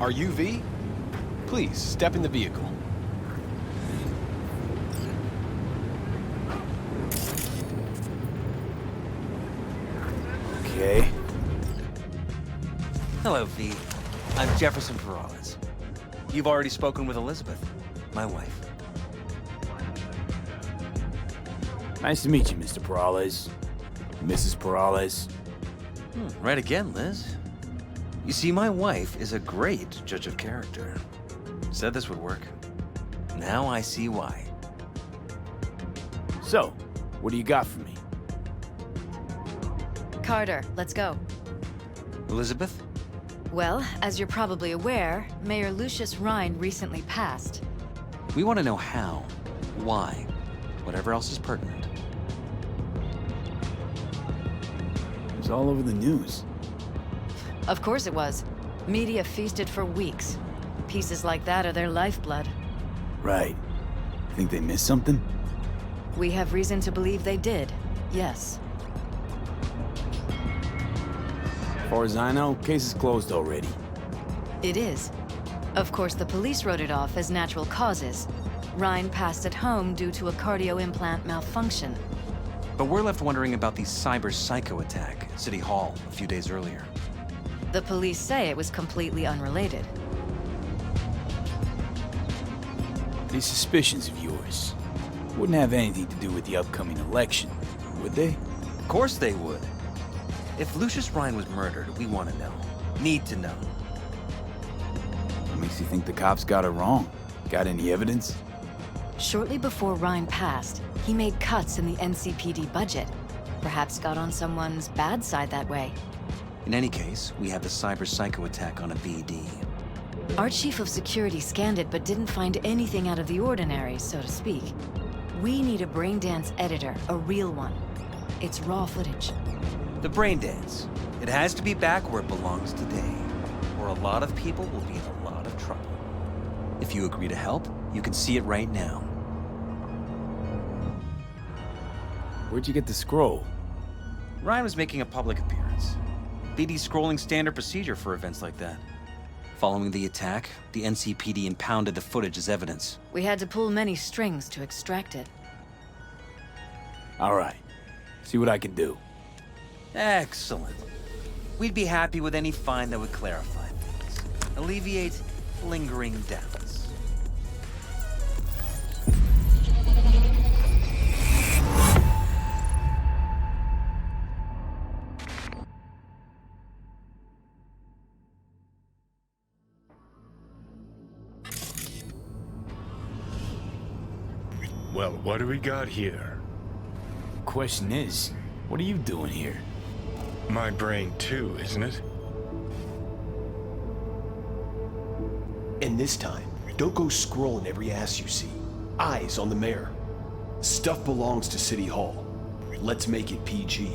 Are you V? Please, step in the vehicle. Okay. Hello, V. I'm Jefferson Peralez. You've already spoken with Elizabeth, my wife. Nice to meet you, Mr. Peralez. Mrs. Peralez. Right again, Liz. You see, my wife is a great judge of character. Said this would work. Now I see why. So, what do you got for me? Carter, let's go. Elizabeth? Well, as you're probably aware, Mayor Lucius Rhine recently passed. We want to know how, why, whatever else is pertinent. It was all over the news. Of course it was. Media feasted for weeks. Pieces like that are their lifeblood. Right. Think they missed something? We have reason to believe they did, yes. As far as I know, case is closed already. It is. Of course, the police wrote it off as natural causes. Rhine passed at home due to a cardio implant malfunction. But we're left wondering about the cyber psycho attack at City Hall a few days earlier. The police say it was completely unrelated. These suspicions of yours wouldn't have anything to do with the upcoming election, would they? Of course they would. If Lucius Rhine was murdered, we want to know. Need to know. What makes you think the cops got it wrong? Got any evidence? Shortly before Rhine passed, he made cuts in the NCPD budget. Perhaps got on someone's bad side that way. In any case, we have the cyber psycho attack on a BD. Our chief of security scanned it but didn't find anything out of the ordinary, so to speak. We need a braindance editor, a real one. It's raw footage. The brain dance. It has to be back where it belongs today, or a lot of people will be in a lot of trouble. If you agree to help, you can see it right now. Where'd you get the scroll? Ryan was making a public appearance. BD's scrolling standard procedure for events like that. Following the attack, the NCPD impounded the footage as evidence. We had to pull many strings to extract it. All right. See what I can do. Excellent. We'd be happy with any find that would clarify things, alleviate lingering doubts. Well, what do we got here? Question is, what are you doing here? My brain too, isn't it? And this time, don't go scrolling every ass you see. Eyes on the mayor. Stuff belongs to City Hall. Let's make it PG.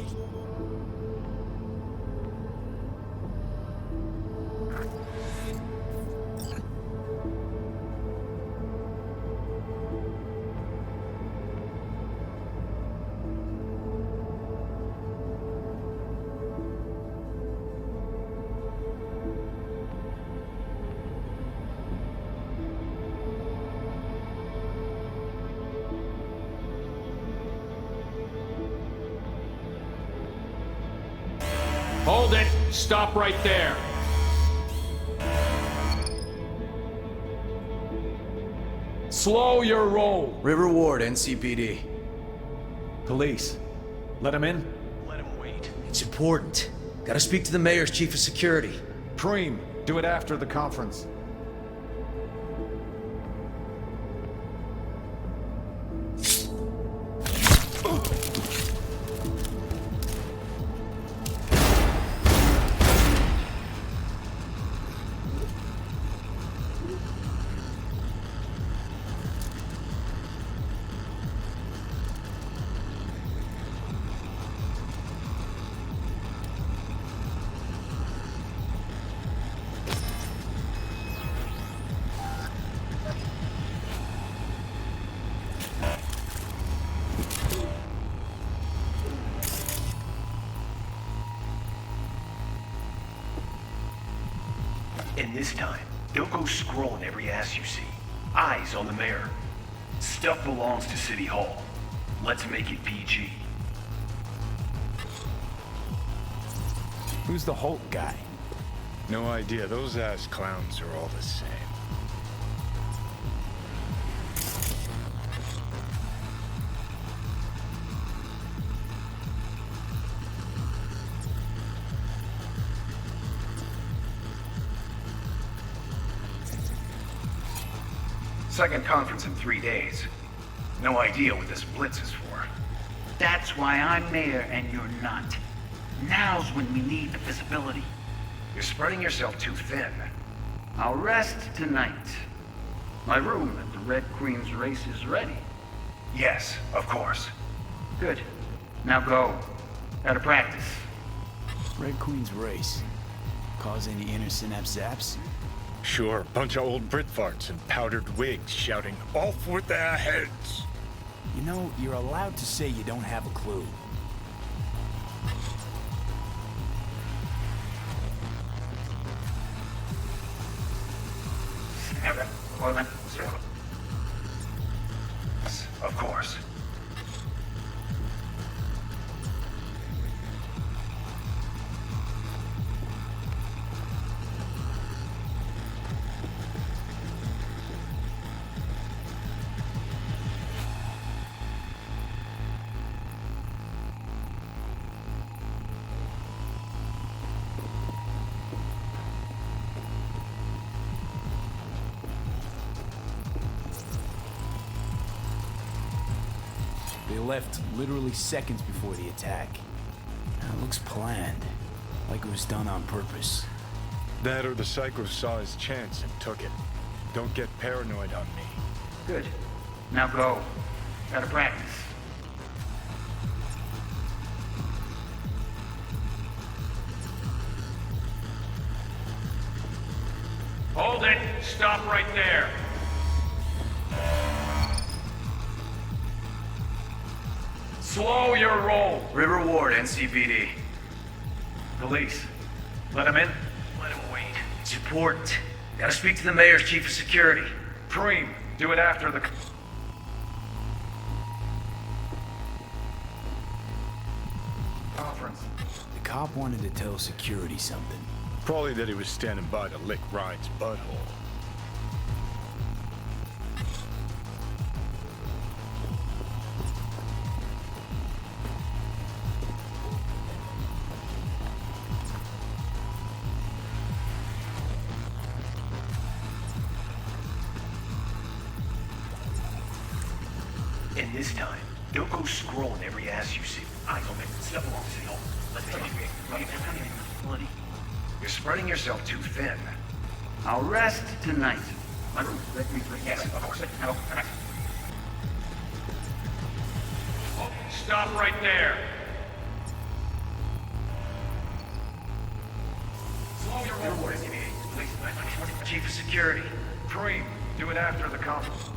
Hold it! Stop right there! Slow your roll! River Ward, NCPD. Police, let him in. Let him wait. It's important. Gotta speak to the mayor's chief of security. Preem, do it after the conference. And this time, Don't go scrolling every ass you see. Eyes on the mayor. Stuff belongs to City Hall. Let's make it PG. Who's the Hulk guy? No idea. Those ass clowns are all the same. Second conference in 3 days. No idea what this blitz is for. That's why I'm mayor and you're not. Now's when we need the visibility. You're spreading yourself too thin. I'll rest tonight. My room at the Red Queen's race is ready. Yes, of course. Good. Now go. Gotta practice. Red Queen's race. Cause any inner synapse zaps? Sure, bunch of old Brit farts in powdered wigs shouting, "Off with their heads!" You know, you're allowed to say you don't have a clue. Of course. They left literally seconds before the attack. It looks planned, like it was done on purpose. That or the Psycho saw his chance and took it. Don't get paranoid on me. Good. Now go. Gotta practice. Hold it! Stop right there! Slow your roll! River Ward, NCPD. Police, let him in. Let him wait. Support. Gotta speak to the mayor's chief of security. Preem, do it after the... conference. The cop wanted to tell security something. Probably that he was standing by to lick Ryan's butthole. And this time, don't go scrolling every ass you see. Eyes on the mayor. Stuff belongs to City Hall. Let's make it PG. You're spreading yourself too thin. I'll rest tonight. My room. Yes, of course. Now, come Oh, stop right there! Slow your River roll. Ward, NCPD. Police, chief of security. Preem, do it after the conference.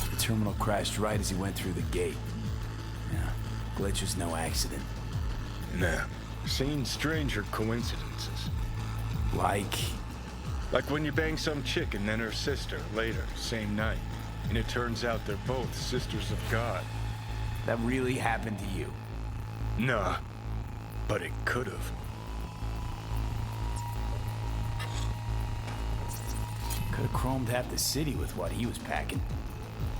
The terminal crashed right as he went through the gate. Yeah, glitch was no accident. Nah. Seen stranger coincidences. Like, Like when you bang some chick and then her sister later, same night. And it turns out they're both sisters of God. that really happened to you. Nah. But it could've. Could've chromed half the city with what he was packing.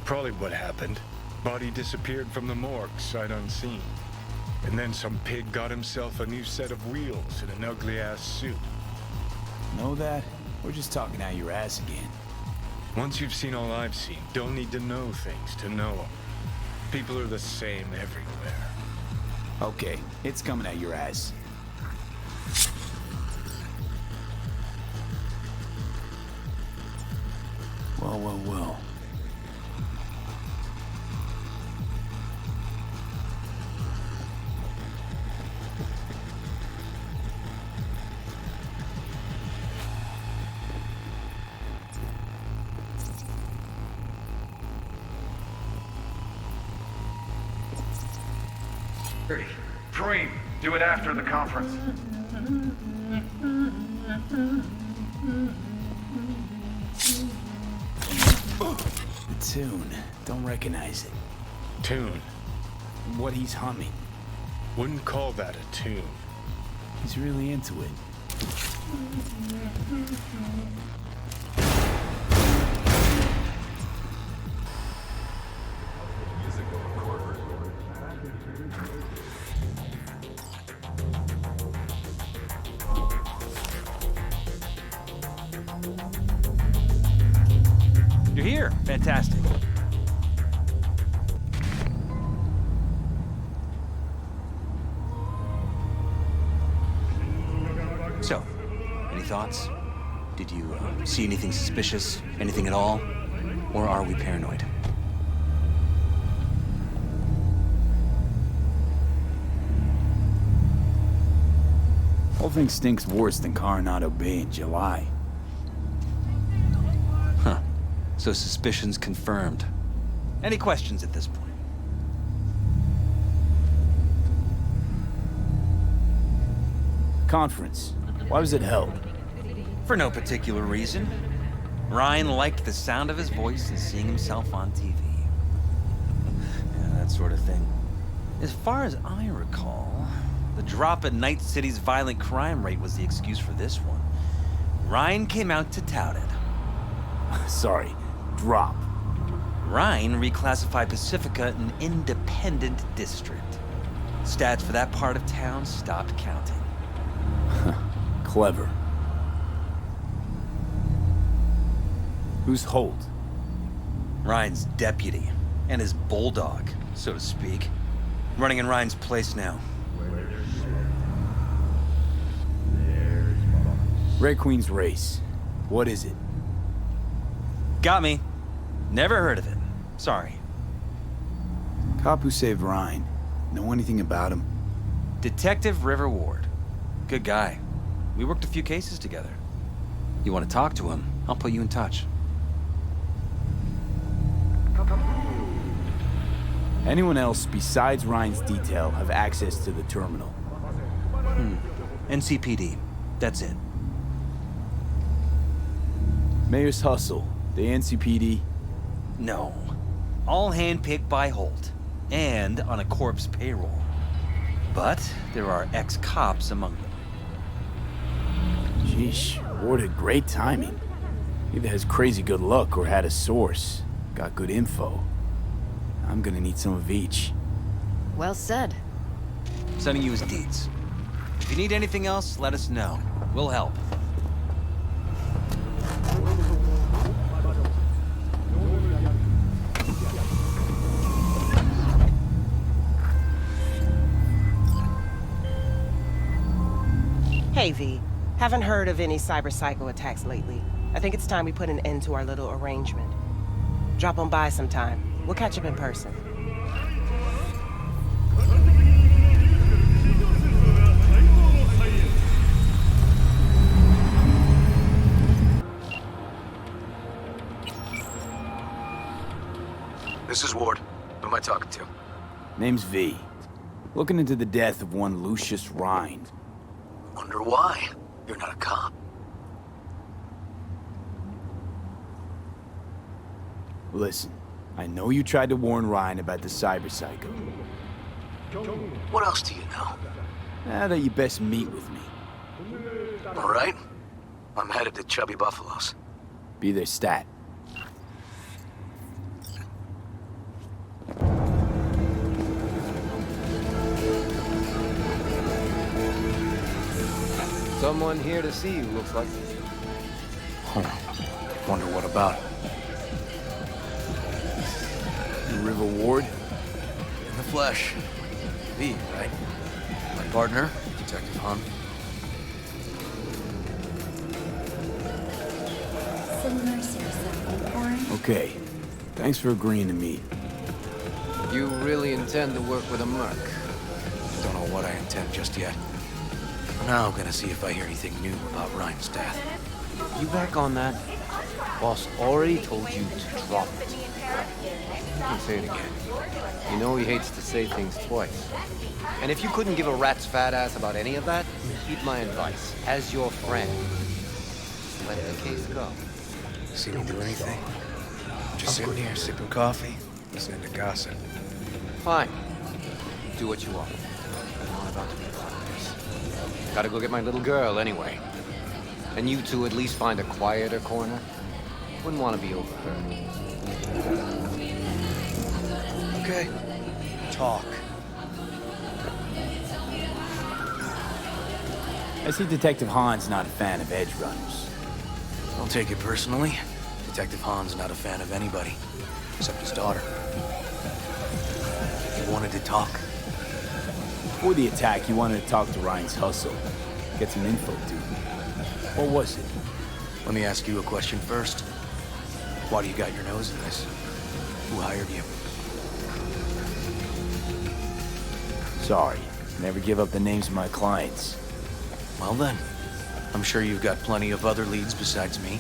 Probably what happened. Body disappeared from the morgue, sight unseen. And then some pig got himself a new set of wheels and an ugly-ass suit. Know that? We're just talking out your ass again. Once you've seen all I've seen, don't need to know things to know them. People are the same everywhere. Okay, it's coming out your ass. Well, well, well. Preem, do it after the conference. The tune. Don't recognize it. Tune. What he's humming. Wouldn't call that a tune. He's really into it. You're here. Fantastic. So, any thoughts? Did you see anything suspicious? Anything at all? Or are we paranoid? Whole thing stinks worse than Coronado Bay in July. Huh. So suspicions confirmed. Any questions at this point? Conference. Why was it held? For no particular reason. Ryan liked the sound of his voice and seeing himself on TV. Yeah, that sort of thing. As far as I recall, the drop in Night City's violent crime rate was the excuse for this one. Ryan came out to tout it. Sorry, drop. Ryan reclassified Pacifica an independent district. Stats for that part of town stopped counting. Clever. Who's Holt? Ryan's deputy, and his bulldog, so to speak. Running in Ryan's place now. Red Queen's race. What is it? Got me. Never heard of it. Sorry. Cop who saved Ryan. Know anything about him? Detective River Ward. Good guy. We worked a few cases together. You want to talk to him, I'll put you in touch. Anyone else besides Ryan's detail have access to the terminal? NCPD. That's it. Mayor's hustle. The NCPD. No. All handpicked by Holt. And on a corpse payroll. But there are ex-cops among them. Sheesh, Ward had great timing. Either has crazy good luck or had a source. Got good info. I'm gonna need some of each. Well said. Sending you his deeds. If you need anything else, let us know. We'll help. Hey, V. Haven't heard of any cyber-psycho attacks lately. I think it's time we put an end to our little arrangement. Drop on by sometime. We'll catch up in person. This is Ward. Who am I talking to? Name's V. Looking into the death of one Lucius Rhine. Wonder why? You're not a cop. Listen, I know you tried to warn Ryan about the cyber-psycho. What else do you know? Now that you best meet with me. All right. I'm headed to Chubby Buffalo's. Be their stat. Someone here to see you, looks like. Wonder what about? River Ward? In the flesh. V, right? My partner, Detective Hunt. Okay. Thanks for agreeing to meet. You really intend to work with a merc? Don't know what I intend just yet. For now, I'm gonna see if I hear anything new about Ryan's death. You back on that? Boss already told you to drop it. can say it again. You know he hates to say things twice. And if you couldn't give a rat's fat ass about any of that, heed my advice. As your friend, just let the case go. See me do anything? Just sitting here, sipping coffee, listening to gossip. Fine. Do what you want. I'm not about to be bothers. Gotta go get my little girl anyway. And you two at least find a quieter corner. Wouldn't want to be overheard. Okay. Talk. I see Detective Hahn's not a fan of edge runners. Don't take it personally. Detective Hahn's not a fan of anybody, except his daughter. He wanted to talk. Before the attack, he wanted to talk to Ryan's hustle. Get some info, dude. What was it? Let me ask you a question first. Why do you got your nose in this? Who hired you? Sorry. Never give up the names of my clients. Well then, I'm sure you've got plenty of other leads besides me.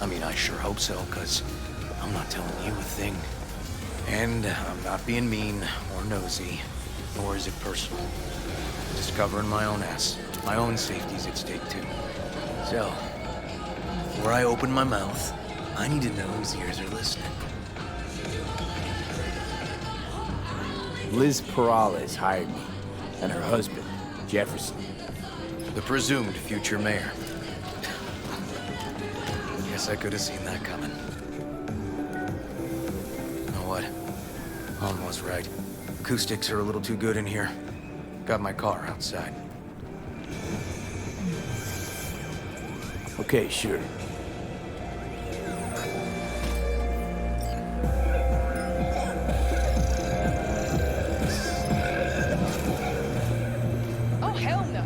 I mean, I sure hope so, because I'm not telling you a thing. And I'm not being mean or nosy, nor is it personal. Just covering my own ass. My own safety's at stake, too. So, before I open my mouth, I need to know whose ears are listening. Liz Peralez hired me, and her husband, Jefferson. The presumed future mayor. Guess I could have seen that coming. You know what? Hon was right. Acoustics are a little too good in here. Got my car outside. Okay, sure. Oh, hell no.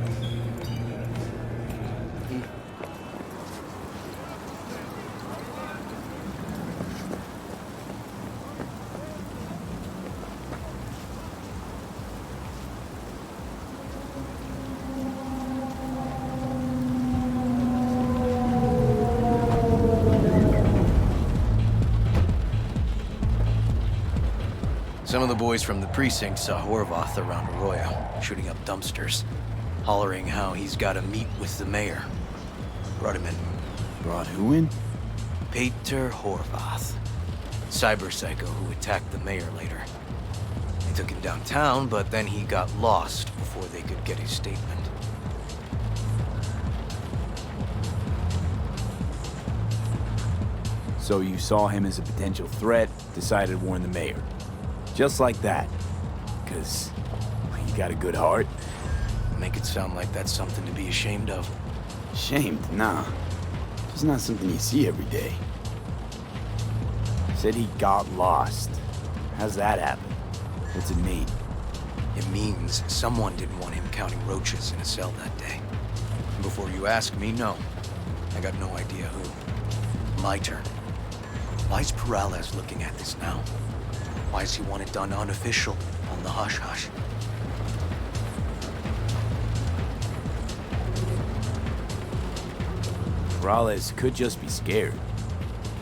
Some of the boys from the precinct saw Horvath around Arroyo, shooting up dumpsters, hollering how he's got to meet with the mayor. Brought him in. Brought who in? Peter Horvath. Cyber psycho who attacked the mayor later. They took him downtown, but then he got lost before they could get his statement. So you saw him as a potential threat, decided to warn the mayor. Just like that. Because you got a good heart. Make it sound like that's something to be ashamed of. Ashamed? Nah. It's not something you see every day. Said he got lost. How's that happen? What's it mean? It means someone didn't want him counting roaches in a cell that day. And before you ask me, no. I got no idea who. My turn. Why's Peralez looking at this now? Why does he want it done unofficial, on the hush-hush? Peralez could just be scared.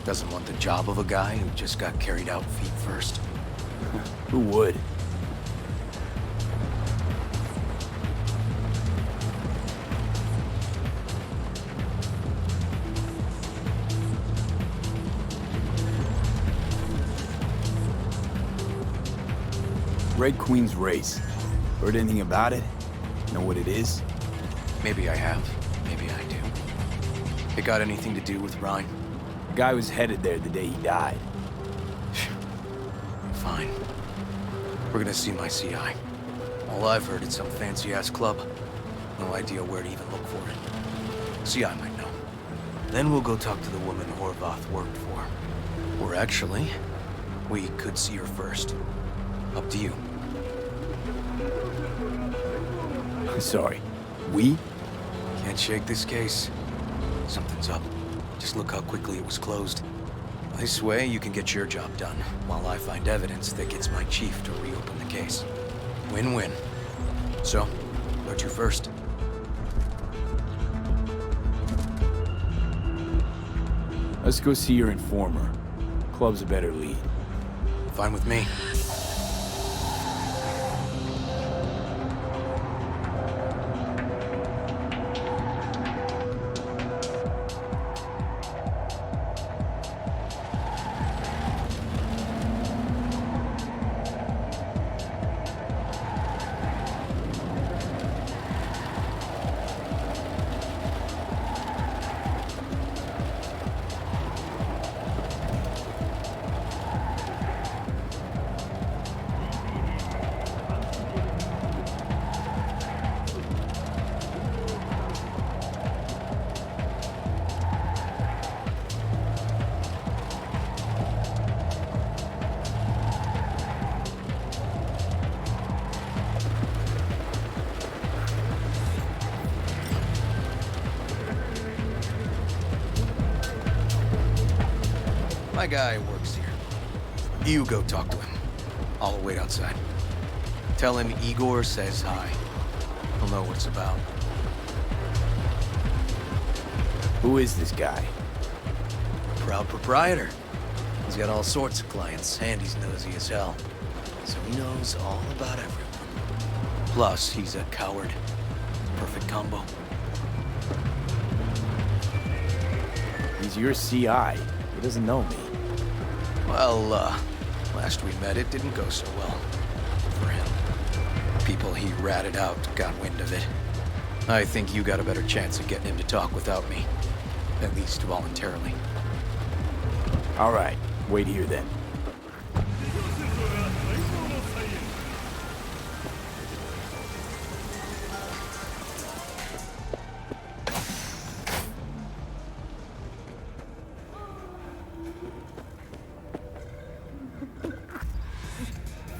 Doesn't want the job of a guy who just got carried out feet first. Who would? Red Queen's race. Heard anything about it? Know what it is? Maybe I have. Maybe I do. It got anything to do with Ryan? The guy was headed there the day he died. Fine. We're gonna see my CI. All I've heard is some fancy-ass club. No idea where to even look for it. CI might know. Then we'll go talk to the woman Horvath worked for. Or actually, we could see her first. Up to you. Sorry. We? Can't shake this case. Something's up. Just look how quickly it was closed. This way, you can get your job done, while I find evidence that gets my chief to reopen the case. Win-win. So, where to first? Let's go see your informer. Club's a better lead. Fine with me. My guy works here. You go talk to him. I'll wait outside. Tell him Igor says hi. He'll know what it's about. Who is this guy? Proud proprietor. He's got all sorts of clients, and he's nosy as hell. So he knows all about everyone. Plus, he's a coward. Perfect combo. He's your CI. He doesn't know me. Well, last we met, it didn't go so well. For him. People he ratted out got wind of it. I think you got a better chance of getting him to talk without me. At least voluntarily. All right, wait here then.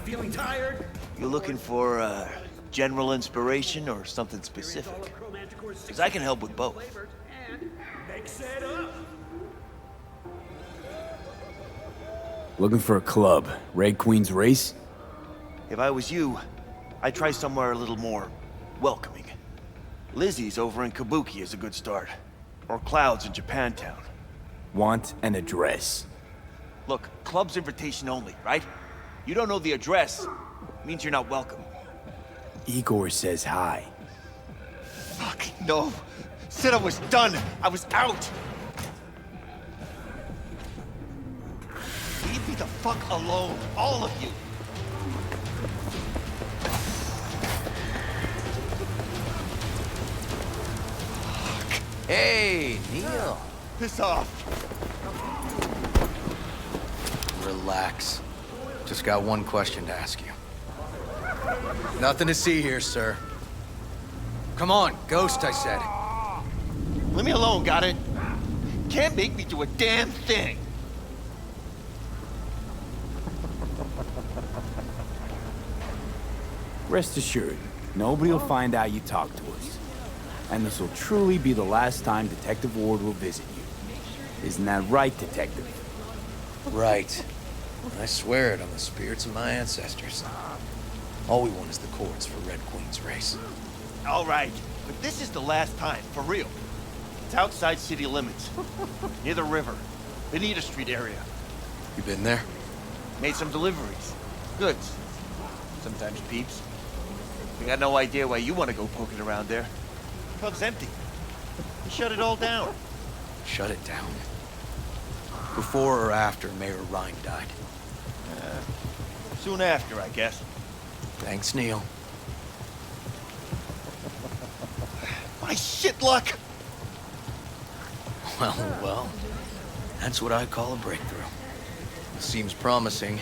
Feeling tired? You looking for general inspiration or something specific? Because I can help with both. Mix it up. Looking for a club. Red Queen's Race? If I was you, I'd try somewhere a little more welcoming. Lizzie's over in Kabuki is a good start. Or Clouds in Japantown. Want an address. Look, club's invitation only, right? You don't know the address, means you're not welcome. Igor says hi. Fuck, no. Said I was done. I was out. Leave me the fuck alone, all of you. Fuck. Hey, Neil. Piss off. Relax. Just got one question to ask you. Nothing to see here, sir. Come on, Ghost, I said. Leave me alone, got it? Can't make me do a damn thing. Rest assured, nobody will find out you talked to us. And this will truly be the last time Detective Ward will visit you. Isn't that right, Detective? Right. I swear it on the spirits of my ancestors. All we want is the courts for Red Queen's Race. All right, but this is the last time, for real. It's outside city limits, near the river, Benita Street area. You been there? Made some deliveries. Goods. Sometimes peeps. We got no idea why you want to go poking around there. Club's empty. You shut it all down. Shut it down. Before or after Mayor Rhine died? Soon after, I guess. Thanks, Neil. My shit luck! Well, that's what I call a breakthrough. Seems promising,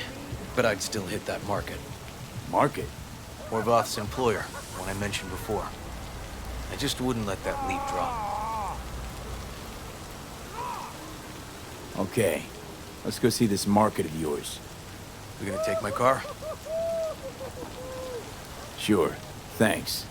but I'd still hit that market. Market? Horvath's employer, one I mentioned before. I just wouldn't let that lead drop. Okay, let's go see this market of yours. You gonna take my car? Sure, thanks.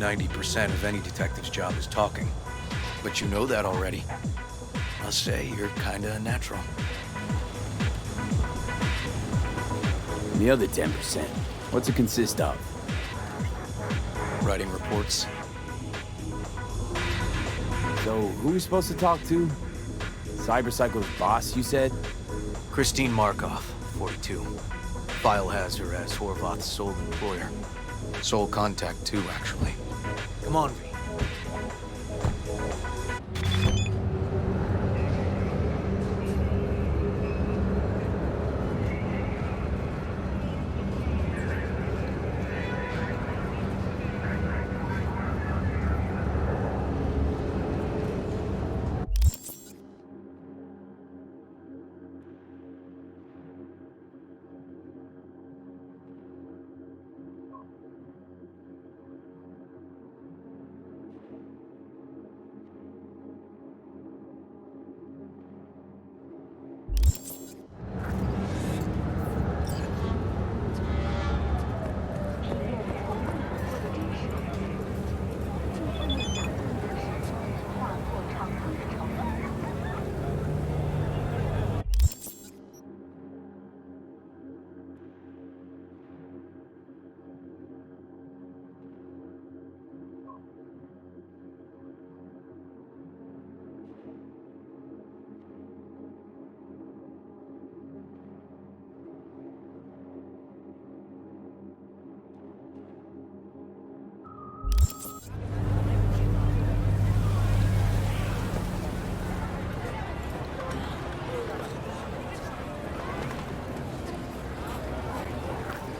90% of any detective's job is talking. But you know that already. I'll say you're kinda a natural. The other 10%, what's it consist of? Writing reports. So, who are we supposed to talk to? Cyberpsycho's boss, you said? Christine Markov, 42. File has her as Horvath's sole employer. Sole contact, too, actually. Come on, V.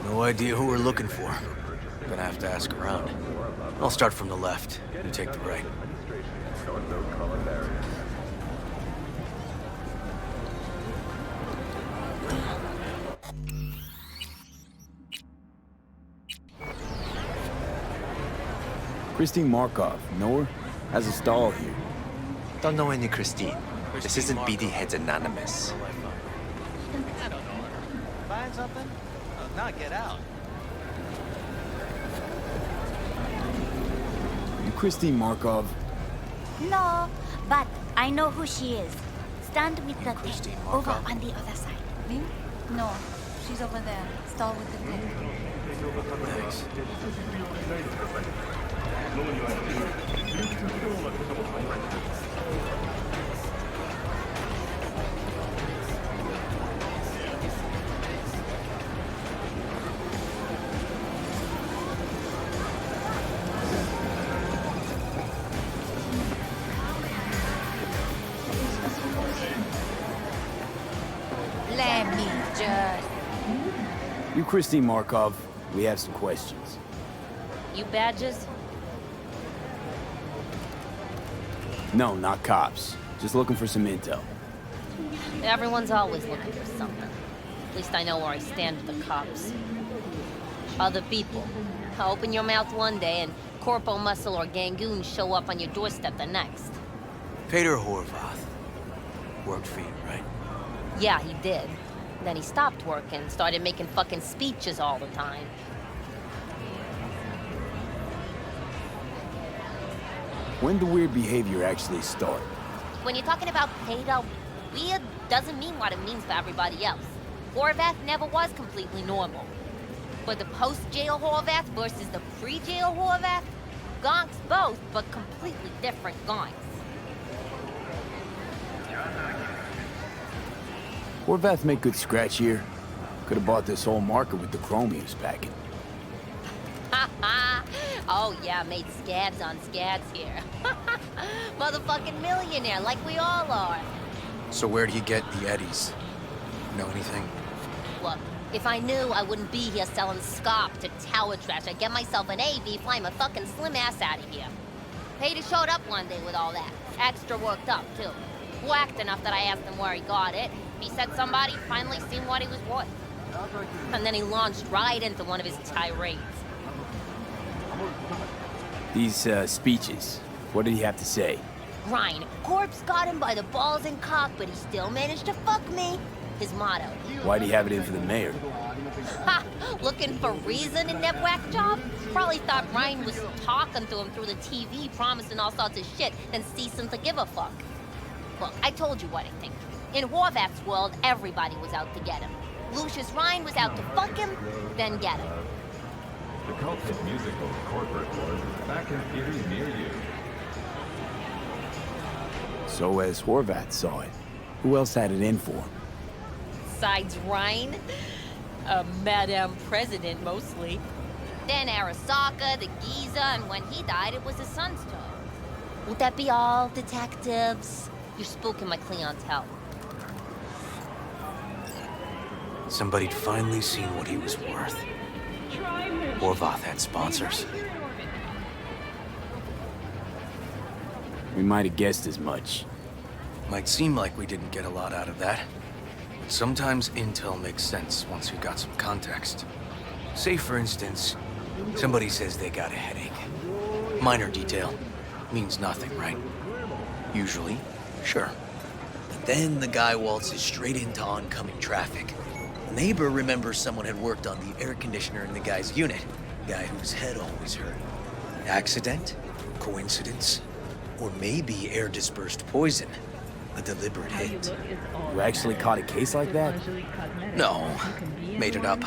No idea who we're looking for. Gonna have to ask around. I'll start from the left. You take the right. Christine Markov, know her? Has a stall here. Don't know any Christine. This isn't BD Heads Anonymous. I don't know. Find something? Oh, not get out. You Christine Markov? No, but I know who she is. Stand with the thing over on the other side. Me? No, she's over there. Stall with the thing. Thanks. Let me just... You Christine Markov, we have some questions. You badges? No, not cops. Just looking for some intel. Everyone's always looking for something. At least I know where I stand with the cops. Other people. Open your mouth one day and Corpo Muscle or Gangoon show up on your doorstep the next. Peter Horvath. Worked for you, right? Yeah, he did. Then he stopped working, started making fucking speeches all the time. When did weird behavior actually start? When you're talking about Peter, weird doesn't mean what it means for everybody else. Horvath never was completely normal. But the post-jail Horvath versus the pre-jail Horvath, gonks both, but completely different gonks. Horvath make good scratch here. Could have bought this whole market with the chrome he was packing. Ha ha! Oh yeah, made scads on scads here. Motherfucking millionaire, like we all are. So where'd he get the eddies? Know anything? Look, if I knew, I wouldn't be here selling scop to tower trash. I'd get myself an AV, fly my fucking slim ass out of here. Peter showed up one day with all that. Extra worked up, too. Whacked enough that I asked him where he got it. He said somebody finally seen what he was worth. And then he launched right into one of his tirades. These, speeches, what did he have to say? Ryan, Corpse got him by the balls and cock, but he still managed to fuck me. His motto. Why'd he have it in for the mayor? Ha! Looking for reason in that whack job? Probably thought Ryan was talking to him through the TV, promising all sorts of shit, then ceasing to give a fuck. Look, I told you what I think. In Horvath's world, everybody was out to get him. Lucius Ryan was out to fuck him, then get him. The cult hit musical Corporate was back in theaters near you. So as Horvath saw it, who else had it in for him? Besides Ryan? A Madame President, mostly. Then Arasaka, the Giza, and when he died, it was his son's turn. Would that be all, detectives? You're spooking my clientele. Somebody'd finally seen what he was worth. Horvath had sponsors. We might have guessed as much. Might seem like we didn't get a lot out of that. Sometimes intel makes sense once you got some context. Say, for instance, somebody says they got a headache. Minor detail. Means nothing, right? Usually, sure. But then the guy waltzes straight into oncoming traffic. A neighbor remembers someone had worked on the air conditioner in the guy's unit. Guy whose head always hurt. Accident? Coincidence? Or maybe air-dispersed poison. A deliberate hit. You actually caught a case like that? No. Made it up.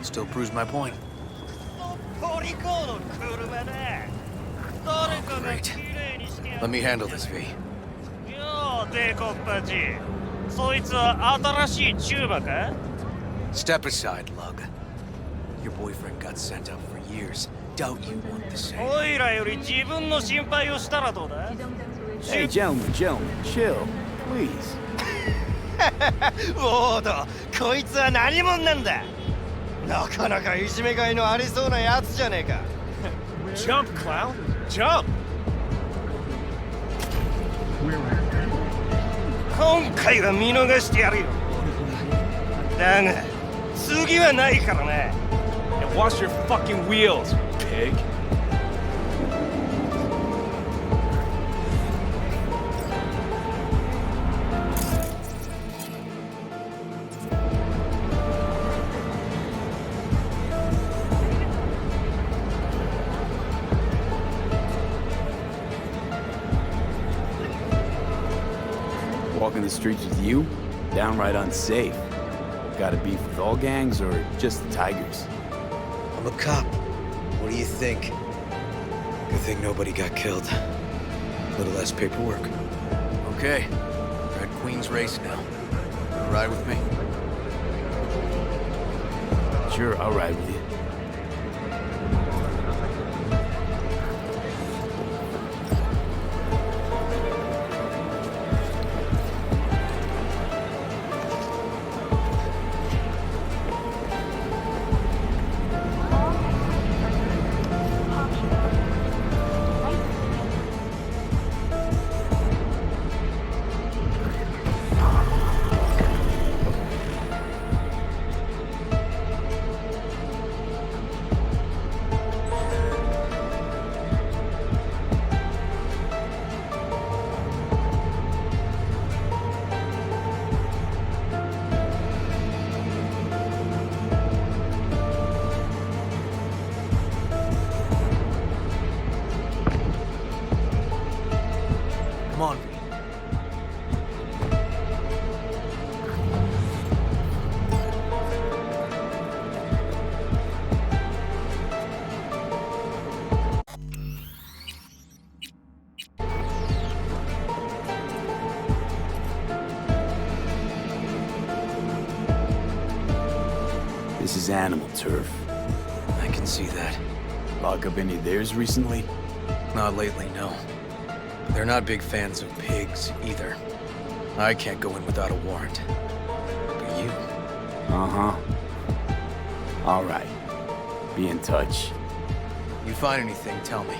Still proves my point. Great. Let me handle this, V. Step aside, lug. Your boyfriend got sent up for years. Doubt you want the same. Hey, gentlemen, chill, please. ウォード、こいつは何者なんだ。なかなかいじめがいのありそうなやつじゃねえか。Jump, clown, jump! 今回は見逃してやるよ。だが、次はないからな。And wash your fucking wheels, pig. Walking the streets with you? Downright unsafe. Got a beef with all gangs or just the Tigers? I'm a cop. What do you think? Good thing nobody got killed. A little less paperwork. Okay. Red Queen's race now. Wanna ride with me? Sure, I'll ride with you. Come on. This is animal turf. I can see that. Lock up any of theirs recently? Not lately, no. They're not big fans of pigs, either. I can't go in without a warrant. But you? Uh-huh. All right. Be in touch. You find anything, tell me.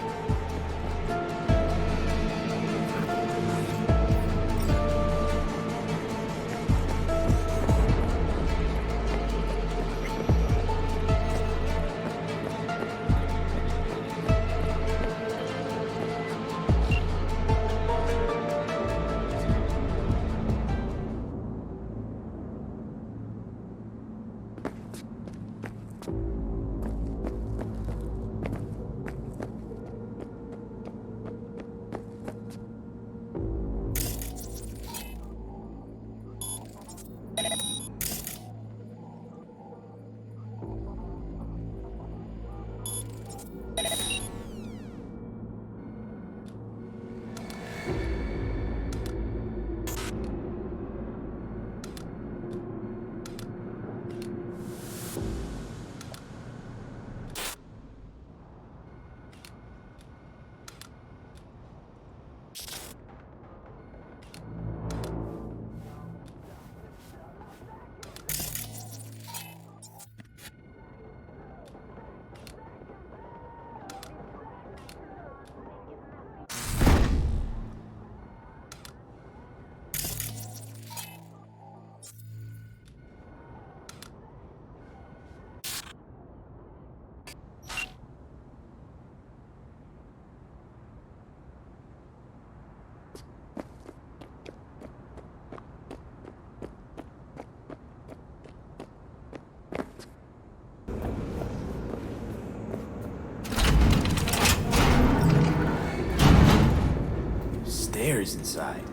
lives inside.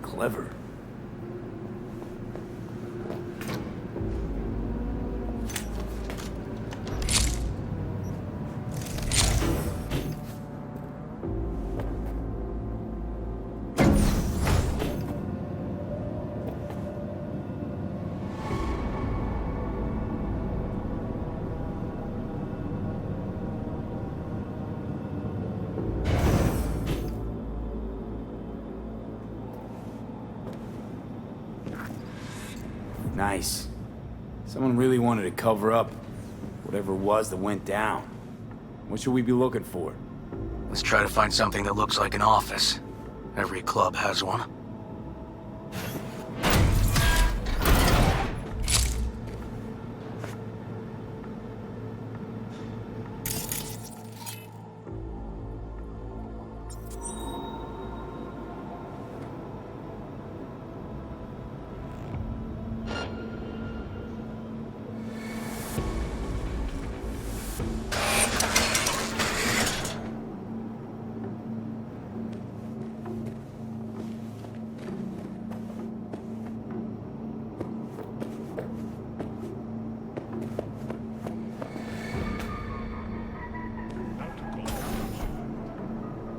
Clever. Nice. Someone really wanted to cover up whatever it was that went down. What should we be looking for? Let's try to find something that looks like an office. Every club has one.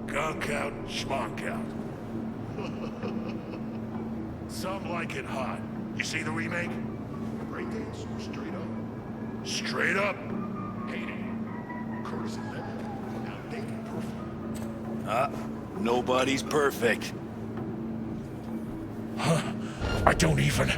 Gunk out, schmuck out. Some like it hot. You see the remake? Breakdance, straight up. Straight up? Heyday. Curtis and Lemon. Now they perfect. Nobody's perfect. Huh? I don't even...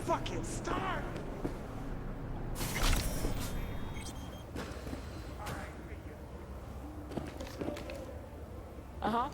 Fucking start! Uh-huh.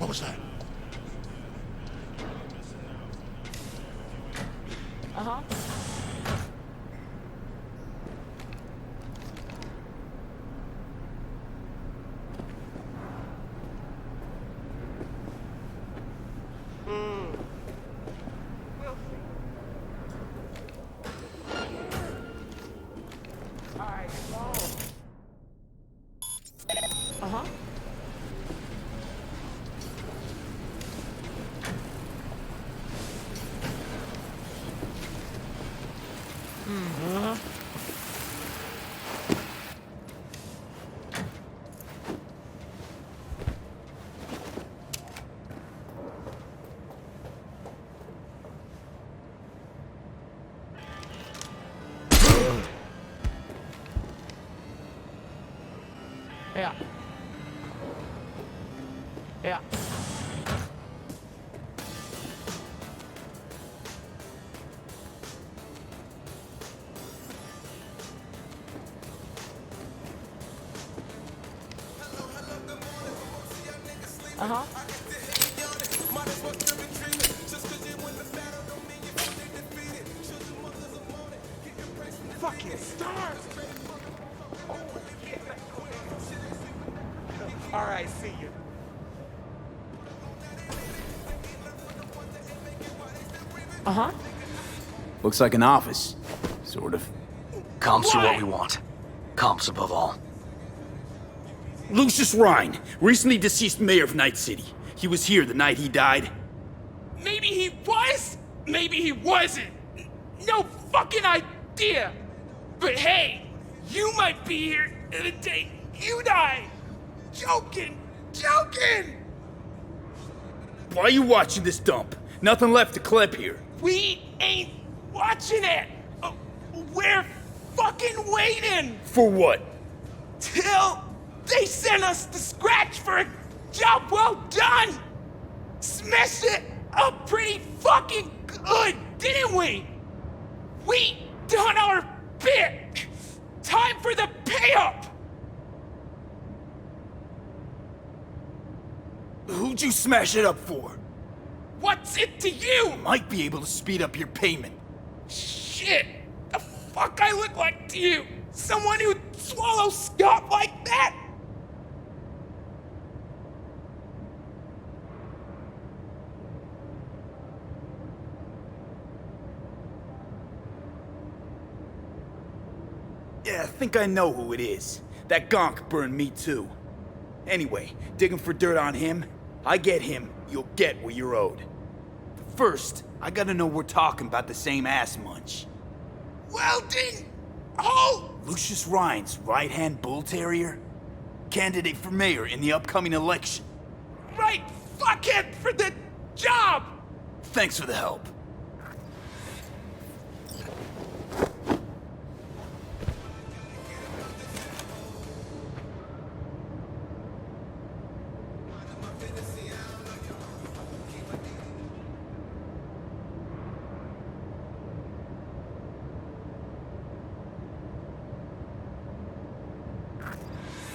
What was that? Uh-huh. Uh-huh. Uh-huh. Yeah. Yeah. Uh-huh. Fucking stars! All right, see you. Uh-huh. Looks like an office. Sort of. Comps are what we want. Comps above all. Lucius Rhine, recently deceased mayor of Night City. He was here the night he died. Maybe he was, maybe he wasn't. No fucking idea. But hey, you might be here the day you die. Joking, joking. Why are you watching this dump? Nothing left to clip here. We ain't watching it. We're fucking waiting. For what? Till they send us the scratch for a job well done. Smashed it up pretty fucking good, didn't we? We done our bit. Time for the pay-up. Who'd you smash it up for? What's it to you? Might be able to speed up your payment. Shit! The fuck I look like to you? Someone who'd swallow Scott like that? Yeah, I think I know who it is. That gonk burned me too. Anyway, digging for dirt on him, I get him, you'll get what you're owed. But first, I gotta know we're talking about the same ass munch. Welding! Oh! Lucius Rhine's right-hand bull terrier? Candidate for mayor in the upcoming election. Right fuckhead for the job! Thanks for the help.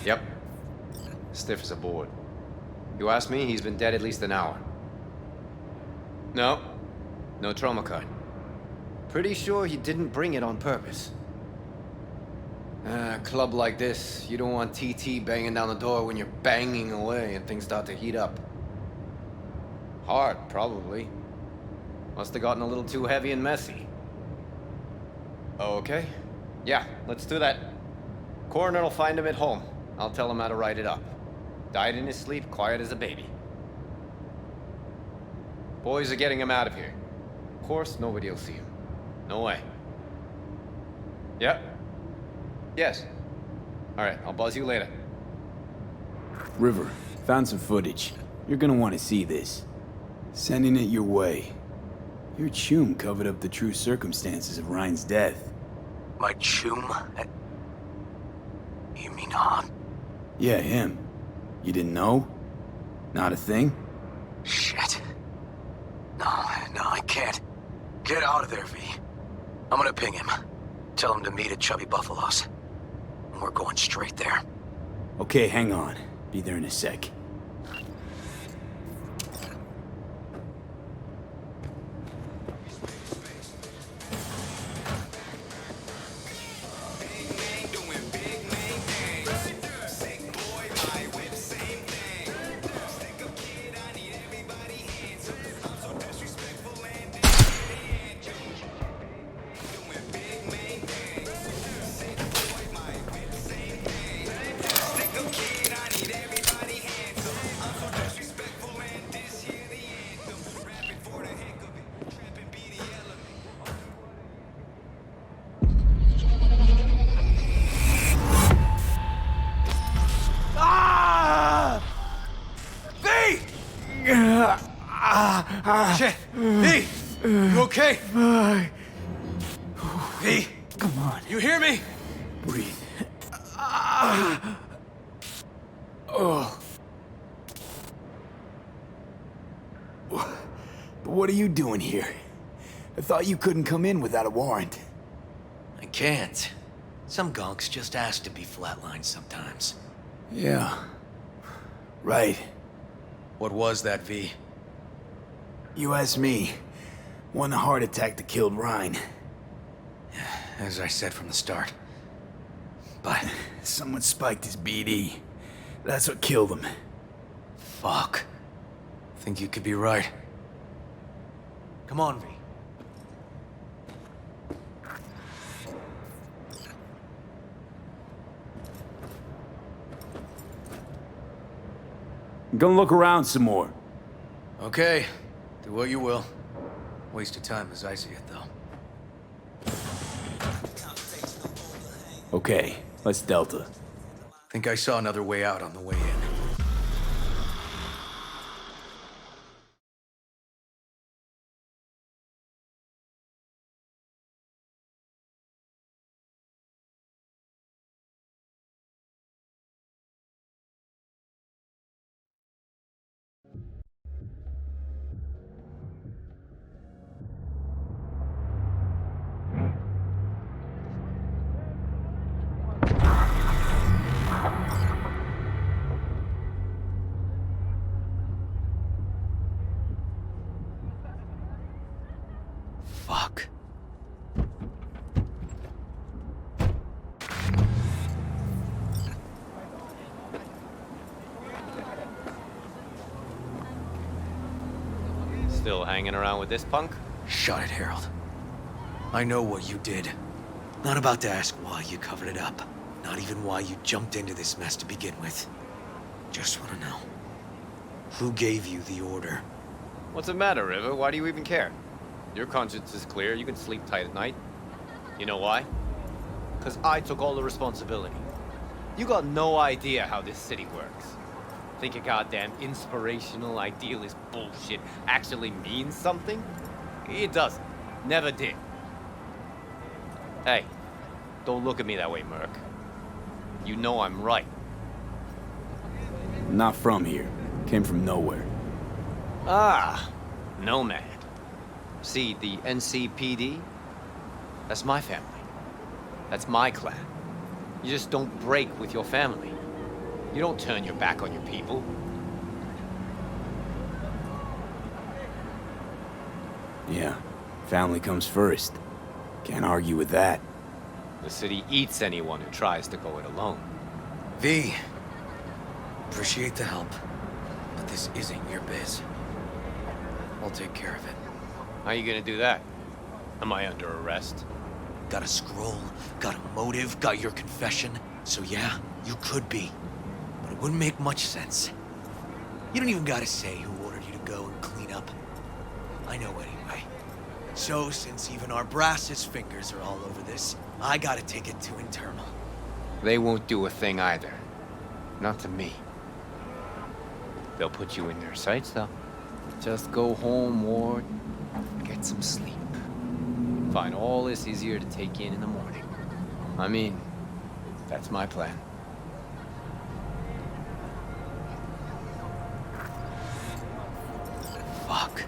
Yep. Stiff as a board. You ask me, he's been dead at least an hour. No. No trauma card. Pretty sure he didn't bring it on purpose. A club like this, you don't want TT banging down the door when you're banging away and things start to heat up. Hard, probably. Must have gotten a little too heavy and messy. Okay. Yeah, let's do that. Coroner will find him at home. I'll tell him how to write it up. Died in his sleep, quiet as a baby. Boys are getting him out of here. Of course, nobody will see him. No way. Yep. Yes. Alright, I'll buzz you later. River, found some footage. You're gonna want to see this. Sending it your way. Your chum covered up the true circumstances of Ryan's death. My chum? You mean Han? Yeah, him. You didn't know? Not a thing? Shit. No, I can't. Get out of there, V. I'm gonna ping him. Tell him to meet at Chubby Buffalo's. And we're going straight there. Okay, hang on. Be there in a sec. Shit! V! You okay? V! Come on. You hear me? Breathe. But what are you doing here? I thought you couldn't come in without a warrant. I can't. Some gonks just ask to be flatlined sometimes. Yeah. Right. What was that, V? You asked me. Won the heart attack that killed Ryan. As I said from the start. But... someone spiked his BD. That's what killed him. Fuck. Think you could be right. Come on, V. I'm gonna look around some more. Okay. Do what you will. Waste of time as I see it, though. Okay, let's Delta. Think I saw another way out on the way in. Fuck. Still hanging around with this punk? Shut it, Harold. I know what you did. Not about to ask why you covered it up. Not even why you jumped into this mess to begin with. Just want to know. Who gave you the order? What's the matter, River? Why do you even care? Your conscience is clear. You can sleep tight at night. You know why? Because I took all the responsibility. You got no idea how this city works. Think a goddamn inspirational, idealist bullshit actually means something? It doesn't. Never did. Hey, don't look at me that way, Merc. You know I'm right. I'm not from here. Came from nowhere. Ah, nomad. See, the NCPD? That's my family. That's my clan. You just don't break with your family. You don't turn your back on your people. Yeah, family comes first. Can't argue with that. The city eats anyone who tries to go it alone. V. Appreciate the help, but this isn't your biz. I'll take care of it. How you gonna do that? Am I under arrest? Got a scroll, got a motive, got your confession. So yeah, you could be. But it wouldn't make much sense. You don't even gotta say who ordered you to go and clean up. I know anyway. So, since even our brass's fingers are all over this, I gotta take it to internal. They won't do a thing either. Not to me. They'll put you in their sights, though. Just go home, Ward. Get some sleep. Find all this easier to take in the morning. I mean, that's my plan. Fuck.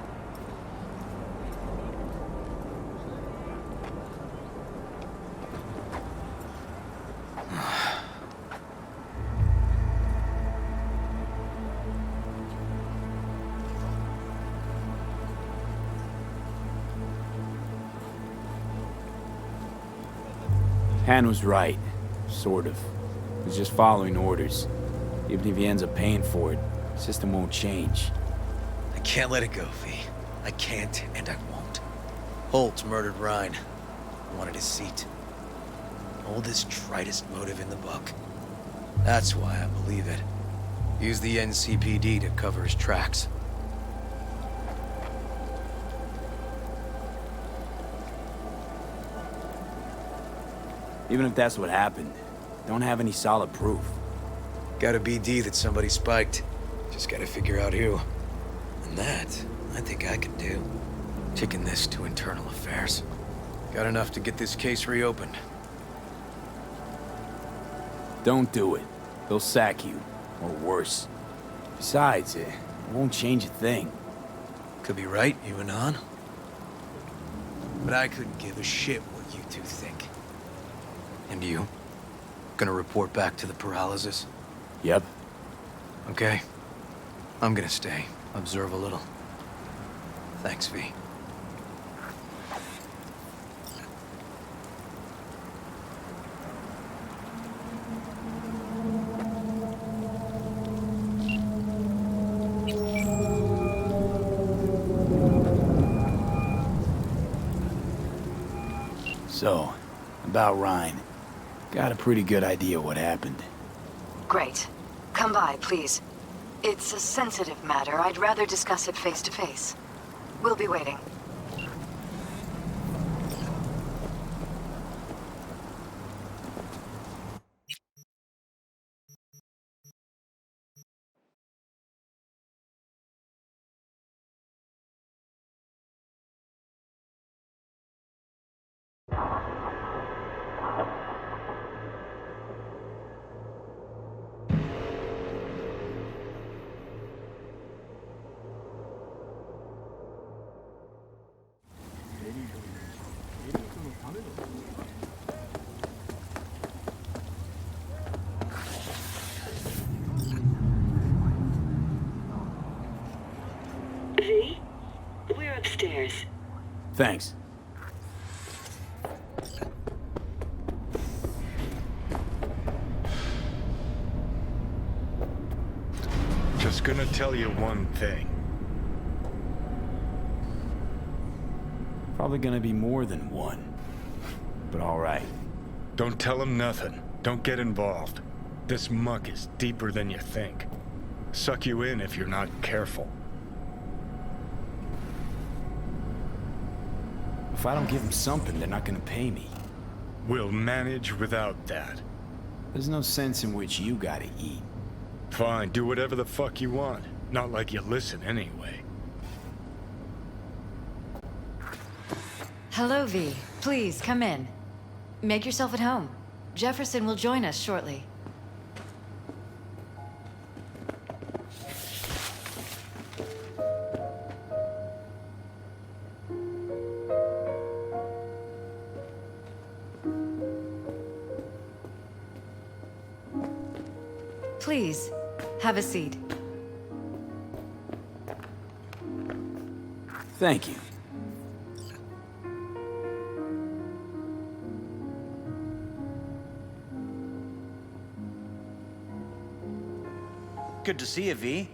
Han was right. Sort of. He's just following orders. Even if he ends up paying for it, the system won't change. I can't let it go, V. I can't, and I won't. Holt murdered Ryan. Wanted his seat. Oldest, tritest motive in the book. That's why I believe it. Use the NCPD to cover his tracks. Even if that's what happened, don't have any solid proof. Got a BD that somebody spiked. Just gotta figure out who. That, I think I could do. Taking this to internal affairs. Got enough to get this case reopened. Don't do it. They'll sack you. Or worse. Besides, it won't change a thing. Could be right, you and on. But I couldn't give a shit what you two think. And you? Gonna report back to the Peralezes? Yep. Okay. I'm gonna stay. Observe a little. Thanks, V. So, about Ryan. Got a pretty good idea what happened. Great. Come by, please. It's a sensitive matter. I'd rather discuss it face to face. We'll be waiting. V? We're upstairs. Thanks. Just gonna tell you one thing. Probably gonna be more than one. But alright. Don't tell him nothing. Don't get involved. This muck is deeper than you think. Suck you in if you're not careful. If I don't give them something, they're not gonna pay me. We'll manage without that. There's no sense in which you gotta eat. Fine, do whatever the fuck you want. Not like you listen anyway. Hello, V. Please, come in. Make yourself at home. Jefferson will join us shortly. Please, have a seat. Thank you. Good to see you, V.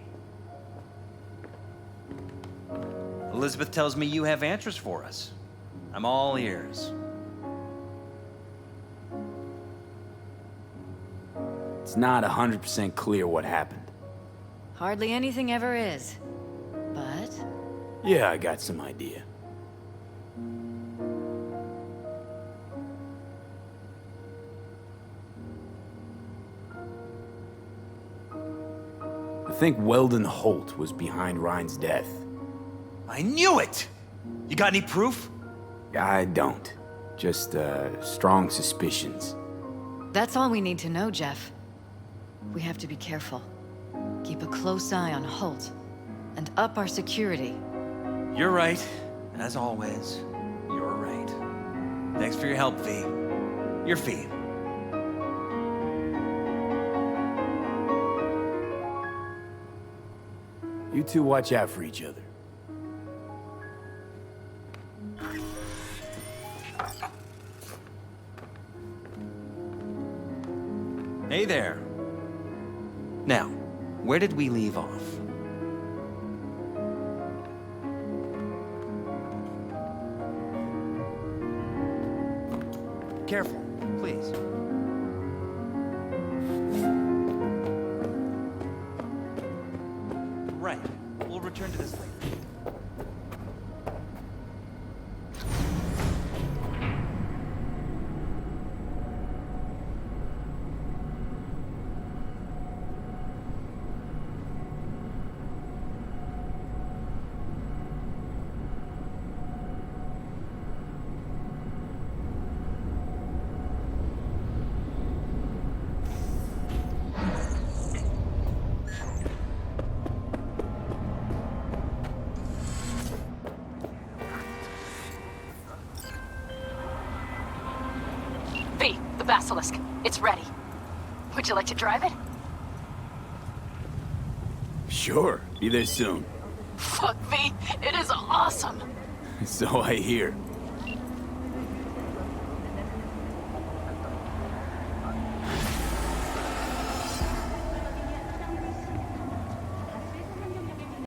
Elizabeth tells me you have answers for us. I'm all ears. It's not 100% clear what happened. Hardly anything ever is. But... Yeah, I got some idea. I think Weldon Holt was behind Ryan's death. I knew it! You got any proof? I don't. Just, strong suspicions. that's all we need to know, Jeff. We have to be careful. Keep a close eye on Holt. And up our security. You're right. As always, you're right. Thanks for your help, V. Your fee. You two watch out for each other. Hey there. Now, where did we leave off? Careful, please. Right. We'll return to this later. Basilisk. It's ready. Would you like to drive it? Sure. Be there soon. Fuck V, it is awesome. So I hear.